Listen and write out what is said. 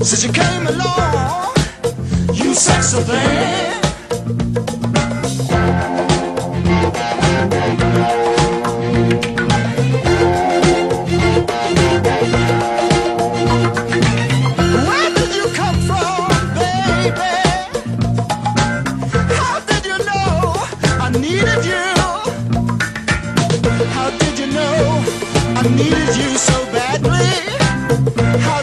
Since you came along, you sexy thing. Where did you come from, baby? How did you know I needed you? How did you know I needed you so badly? How